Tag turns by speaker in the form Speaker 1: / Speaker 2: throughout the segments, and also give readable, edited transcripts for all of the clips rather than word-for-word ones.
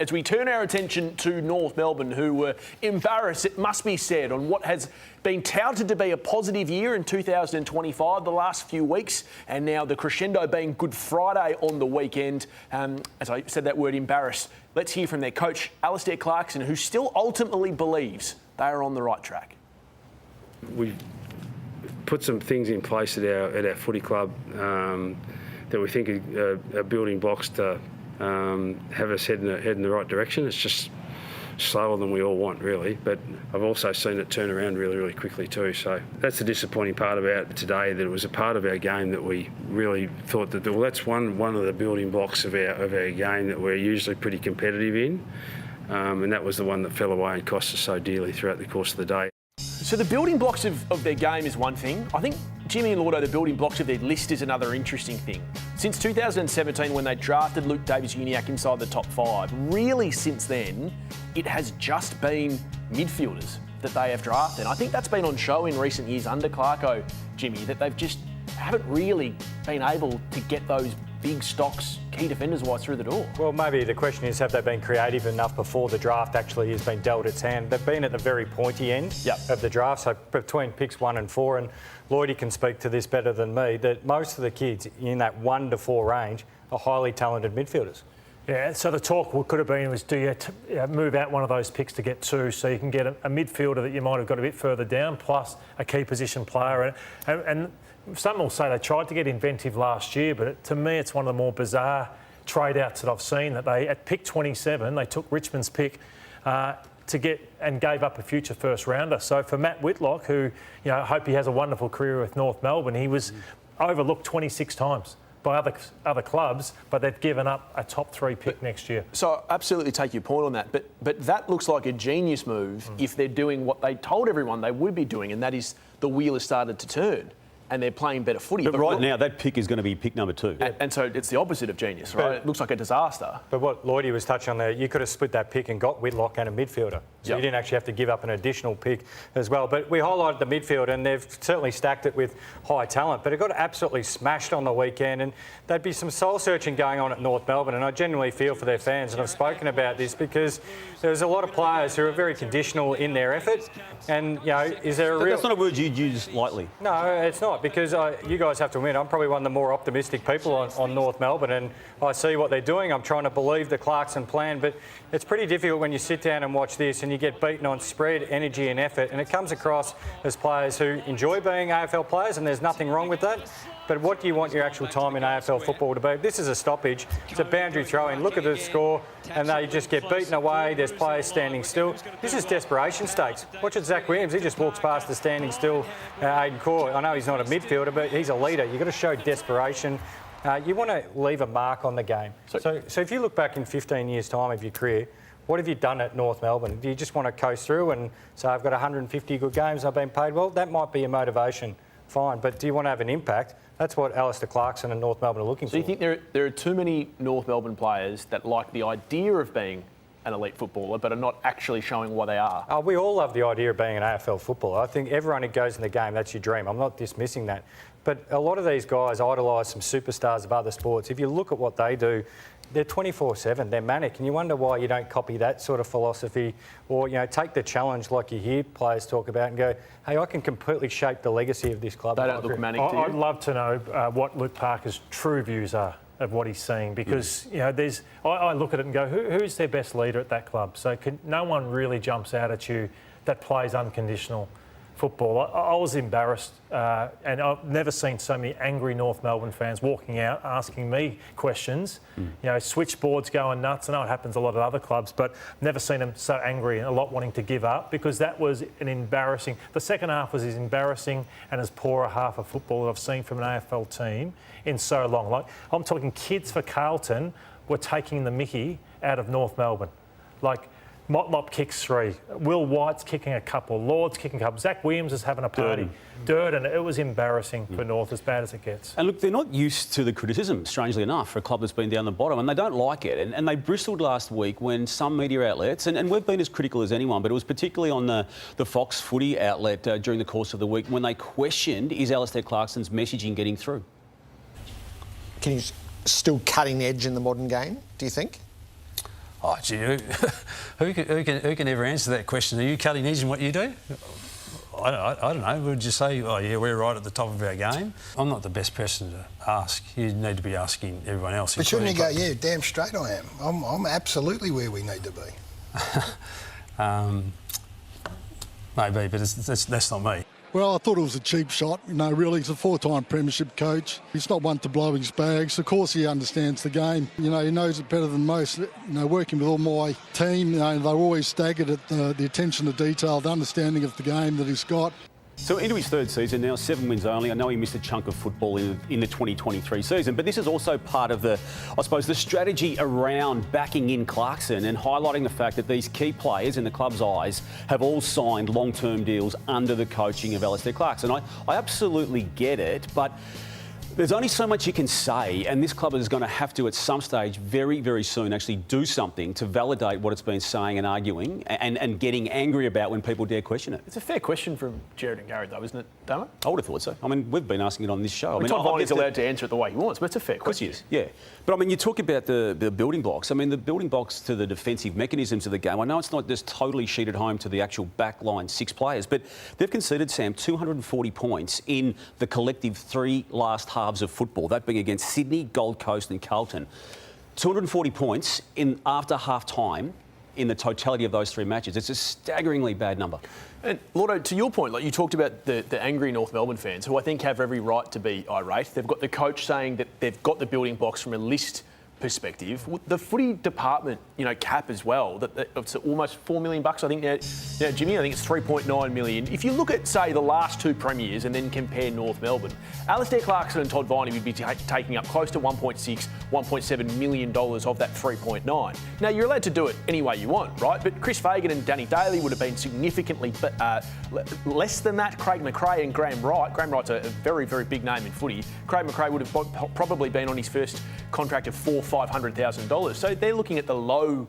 Speaker 1: As we turn our attention to North Melbourne, who were embarrassed, it must be said, on what has been touted to be a positive year in 2025, the last few weeks, and now the crescendo being Good Friday on the weekend. As I said that word, embarrassed, let's hear from their coach, Alistair Clarkson, who still ultimately believes they are on the right track.
Speaker 2: We put some things in place at our footy club that we think are building blocks to have us head in the right direction. It's just slower than we all want, really. But I've also seen it turn around really, really quickly too. So that's the disappointing part about today, that it was a part of our game that we really thought that, well, that's one of the building blocks of our game that we're usually pretty competitive in. And that was the one that fell away and cost us so dearly throughout the course of the day.
Speaker 1: So the building blocks of their game is one thing. I think Jimmy and Lordo, the building blocks of their list is another interesting thing. Since 2017, when they drafted Luke Davis-Uniacke inside the top 5, really since then, it has just been midfielders that they have drafted. And I think that's been on show in recent years under Clarko, Jimmy, that they've just haven't really been able to get those big stocks, key defenders-wise, through the door.
Speaker 3: Well, maybe the question is, have they been creative enough before the draft actually has been dealt its hand? They've been at the very pointy end of the draft, so between picks 1 and 4, and Lloydie can speak to this better than me, that most of the kids in that 1 to 4 range are highly talented midfielders.
Speaker 4: Yeah, so the talk could have been was, do you move out one of those picks to get 2 so you can get a midfielder that you might have got a bit further down, plus a key position player. And some will say they tried to get inventive last year, but to me it's one of the more bizarre trade-outs that I've seen, that they, at pick 27, they took Richmond's pick to get and gave up a future first rounder. So for Matt Whitlock, who, I hope he has a wonderful career with North Melbourne, he was overlooked 26 times by other clubs, but they've given up a top 3 pick next year.
Speaker 1: So I absolutely take your point on that, but that looks like a genius move if they're doing what they told everyone they would be doing, and that is the wheel has started to turn and they're playing better footy.
Speaker 5: But right now, that pick is going to be pick number 2.
Speaker 1: And so it's the opposite of genius, right? It looks like a disaster.
Speaker 3: But what Lloydie was touching on there, you could have split that pick and got Whitlock and a midfielder. So you didn't actually have to give up an additional pick as well. But we highlighted the midfield, and they've certainly stacked it with high talent, but it got absolutely smashed on the weekend, and there'd be some soul-searching going on at North Melbourne, and I genuinely feel for their fans, and I've spoken about this because there's a lot of players who are very conditional in their effort, and, is there a real...
Speaker 5: That's not a word you'd use lightly.
Speaker 3: No, it's not, because you guys have to admit, I'm probably one of the more optimistic people on North Melbourne, and I see what they're doing. I'm trying to believe the Clarkson plan, but it's pretty difficult when you sit down and watch this and you get beaten on spread, energy and effort, and it comes across as players who enjoy being AFL players, and there's nothing wrong with that. But what do you want your actual time in AFL football to be? This is a stoppage. It's a boundary throw-in. Look at the score, and they just get beaten away. There's players standing still. This is desperation stakes. Watch it, Zach Williams. He just walks past the standing still Aiden Core. I know he's not a midfielder, but he's a leader. You've got to show desperation. You want to leave a mark on the game. So if you look back in 15 years' time of your career, what have you done at North Melbourne? Do you just want to coast through and say, I've got 150 good games, I've been paid well? That might be your motivation, fine. But do you want to have an impact? That's what Alistair Clarkson and North Melbourne are looking for.
Speaker 1: So you think there are too many North Melbourne players that like the idea of being an elite footballer but are not actually showing why they are?
Speaker 3: We all love the idea of being an AFL footballer. I think everyone who goes in the game, that's your dream. I'm not dismissing that. But a lot of these guys idolise some superstars of other sports. If you look at what they do, they're 24/7, they're manic, and you wonder why you don't copy that sort of philosophy, or take the challenge like you hear players talk about and go, hey, I can completely shape the legacy of this club.
Speaker 1: They don't look manic to you?
Speaker 4: I'd love to know what Luke Parker's true views are of what he's seeing, because I look at it and go, who's their best leader at that club? So no one really jumps out at you that plays unconditional football. I was embarrassed, and I've never seen so many angry North Melbourne fans walking out asking me questions. Switchboards going nuts. I know it happens a lot at other clubs, but never seen them so angry and a lot wanting to give up, because that was an embarrassing... The second half was as embarrassing and as poor a half of football that I've seen from an AFL team in so long. Like, I'm talking kids for Carlton were taking the mickey out of North Melbourne. Like, Motlop kicks 3. Will White's kicking a couple. Lord's kicking a couple. Zach Williams is having a party. Durden. It was embarrassing for North, as bad as it gets.
Speaker 5: And look, they're not used to the criticism, strangely enough, for a club that's been down the bottom, and they don't like it. And they bristled last week when some media outlets, and we've been as critical as anyone, but it was particularly on the Fox Footy outlet during the course of the week when they questioned, is Alistair Clarkson's messaging getting through?
Speaker 6: Can you still cutting edge in the modern game, do you think? Oh, gee, who can ever answer that question? Are you cutting edge in what you do? I don't know. Would you say, oh, yeah, we're right at the top of our game? I'm not the best person to ask. You need to be asking everyone else.
Speaker 7: But shouldn't you go, yeah, damn straight I am. I'm absolutely where we need to be.
Speaker 6: Maybe, but that's not me.
Speaker 8: Well, I thought it was a cheap shot. Really, he's a 4-time premiership coach. He's not one to blow his bags. Of course he understands the game. He knows it better than most. Working with all my team, they're always staggered at the attention to detail, the understanding of the game that he's got.
Speaker 5: So into his third season now, 7 wins only. I know he missed a chunk of football in the 2023 season, but this is also part of the strategy around backing in Clarkson and highlighting the fact that these key players in the club's eyes have all signed long-term deals under the coaching of Alistair Clarkson. I absolutely get it, but there's only so much you can say, and this club is going to have to, at some stage, very, very soon, actually do something to validate what it's been saying and arguing and getting angry about when people dare question it.
Speaker 1: It's a fair question from Jared and Gary, though, isn't it, Damo?
Speaker 5: I would have thought so. I mean, we've been asking it on this show.
Speaker 1: Todd Viney's allowed to answer it the way he wants, but it's a fair question.
Speaker 5: Of course he is, yeah. But, I mean, you talk about the building blocks. I mean, the building blocks to the defensive mechanisms of the game. I know it's not just totally sheeted home to the actual back line 6 players, but they've conceded, Sam, 240 points in the collective 3 last halves of football, that being against Sydney, Gold Coast and Carlton. 240 points after half-time in the totality of those 3 matches. It's a staggeringly bad number.
Speaker 1: And, Lordo, to your point, you talked about the angry North Melbourne fans, who I think have every right to be irate. They've got the coach saying that they've got the building blocks from a list perspective. The footy department, cap as well, it's almost $4 million, I think now, Jimmy, I think it's 3.9 million. If you look at, say, the last 2 premiers and then compare North Melbourne, Alistair Clarkson and Todd Viney would be taking up close to $1.6, $1.7 million of that 3.9. Now, you're allowed to do it any way you want, right? But Chris Fagan and Danny Daly would have been significantly less than that. Craig McRae and Graham Wright. Graham Wright's a very, very big name in footy. Craig McRae would have probably been on his first contract of $500,000. So they're looking at the low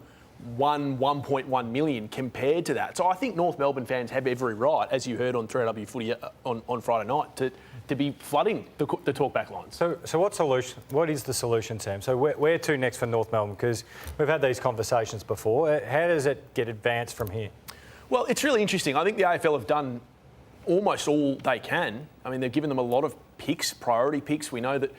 Speaker 1: 1.1 million compared to that. So I think North Melbourne fans have every right, as you heard on 3W Footy on Friday night, to be flooding the talkback lines.
Speaker 3: So what is the solution, Sam? So where to next for North Melbourne? Because we've had these conversations before. How does it get advanced from here?
Speaker 1: Well, it's really interesting. I think the AFL have done almost all they can. I mean, they've given them a lot of picks, priority picks. We know that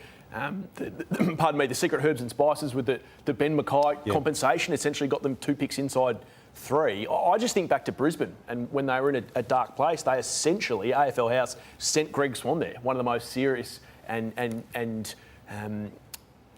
Speaker 1: the secret herbs and spices with the Ben Mackay compensation essentially got them 2 picks inside 3. I just think back to Brisbane, and when they were in a dark place, they essentially, AFL House, sent Greg Swan there, one of the most serious and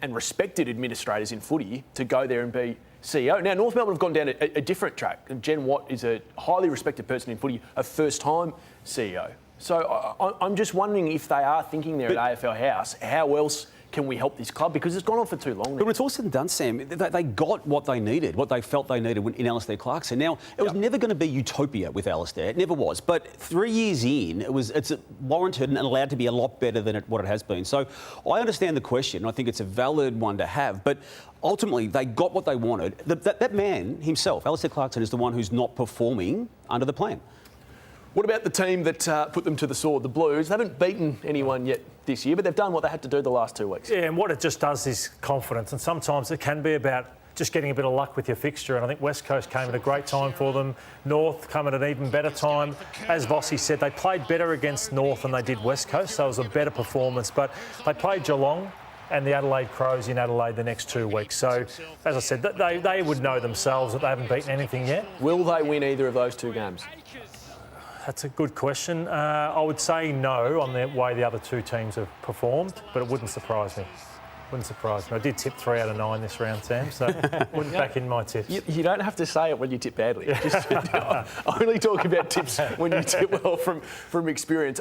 Speaker 1: respected administrators in footy, to go there and be CEO. Now, North Melbourne have gone down a different track. Jen Watt is a highly respected person in footy, a first-time CEO. So I'm just wondering if they are thinking there at AFL House, how else can we help this club? Because it's gone on for too long now.
Speaker 5: But when it's all said and done, Sam, they got what they needed, what they felt they needed in Alistair Clarkson. Now, it was never going to be utopia with Alistair. It never was. But 3 years in, it's warranted and allowed to be a lot better than what it has been. So I understand the question. I think it's a valid one to have. But ultimately, they got what they wanted. That man himself, Alistair Clarkson, is the one who's not performing under the plan.
Speaker 1: What about the team that put them to the sword, the Blues? They haven't beaten anyone yet this year, but they've done what they had to do the last 2 weeks.
Speaker 4: Yeah, and what it just does is confidence, and sometimes it can be about just getting a bit of luck with your fixture, and I think West Coast came at a great time for them. North come at an even better time. As Vossi said, they played better against North than they did West Coast, so it was a better performance, but they played Geelong and the Adelaide Crows in Adelaide the next 2 weeks. So, as I said, they would know themselves that they haven't beaten anything yet.
Speaker 1: Will they win either of those 2 games?
Speaker 4: That's a good question. I would say no on the way the other 2 teams have performed, but it wouldn't surprise me. I did tip 3 out of 9 this round, Sam, so wouldn't back in my tips.
Speaker 1: You don't have to say it when you tip badly. Just only talk about tips when you tip well from experience.